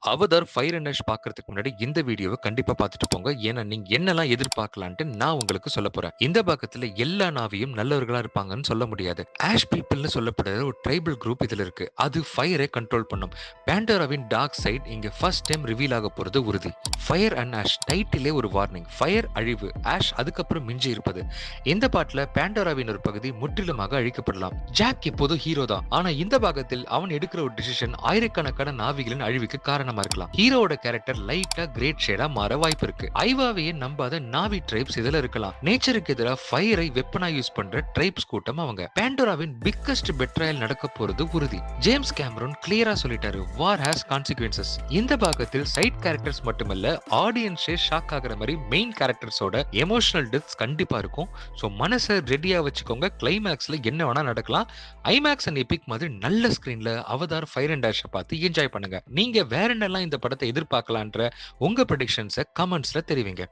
Avatar fire and ash பார்க்கறதுக்கு முன்னாடி இந்த வீடியோவ கண்டிப்பா பார்த்துட்டு போங்க. ஏன்னா, நீங்க என்னலாம் எதிர்பார்க்கலான்ட்டு நான் உங்களுக்கு சொல்லப் போறேன். இந்த பாகத்துல எல்லா நாவியும் நல்லவர்களா இருப்பாங்கன்னு சொல்ல முடியாது. ஆஷ் பீப்பிள்னு சொல்லப்படுற ஒரு ட்ரைபல் குரூப் இதுல இருக்கு. அது ஃபயரை கண்ட்ரோல் பண்ணும். பாண்டோராவின் டார்க் சைட் இங்க ஃபர்ஸ்ட் டைம் ரிவீல் ஆக போறது உறுதி. ஃபயர் அண்ட் ஆஷ் டைட்டிலே ஒரு வார்னிங். ஃபயர் அழிவு, ஆஷ் அதுக்கப்புறம் மிஞ்சி இருப்பது. இந்த பாட்டுல பாண்டோராவின் ஒரு பகுதி முற்றிலுமாக அழிக்கப்படலாம். ஜாக் இப்போது ஹீரோ தான். ஆனா இந்த பாகத்தில் அவன் எடுக்கிற ஒரு டிசிஷன் ஆயிரக்கணக்கான நாவிகளின் அழிவுக்கு காரணமா இருக்கலாம். ஹீரோவோட கேரக்டர் லைட்டா கிரேட் ஷேடா மாற வாய்ப்பு இருக்கு. ஐவாவையே நம்பாத நாவி ட்ரைப்ஸ் இதுல இருக்கலாம். நேச்சருக்கு எதிராக ஃபயரை வெப்பனா யூஸ் பண்ற ட்ரைப்ஸ் கூட்டம் அவங்க. பாண்டோராவின் பிக்கஸ்ட் பெட்ராயல் நடக்க போறது உறுதி. ஜேம்ஸ் கேமரூன் கிளியரா சொல்லிட்டாரு, வார் ஹேஸ் கான்சிக்வன்சஸ். இந்த பாகத்தில் சைட் கேரக்டர்ஸ் மட்டுமல்ல, ஆடியன்ஸே ஷாக் ஆகுற மாதிரி மெயின் கேரக்டர்ஸோட எமோஷனல் டெத்ஸ் கண்டிப்பா இருக்கும். சோ மனசை ரெடியா வச்சுக்கோங்க. கிளைமேக்ஸ்ல என்ன வேணா நடக்கலாம். ஐமேக்ஸ் அண்ட் எபிக் மாதிரி நல்ல ஸ்கிரீன்ல அவதார் ஃபயர் அண்ட் டேஷ் பார்த்து என்ஜாய் பண்ணுங்க. நீங்க வேற என்னெல்லாம் இந்த படத்தை எதிர்பார்க்கலான்ற உங்க ப்ரெடிக்ஷன்ஸை கமெண்ட்ஸ்ல தெரிவிங்க.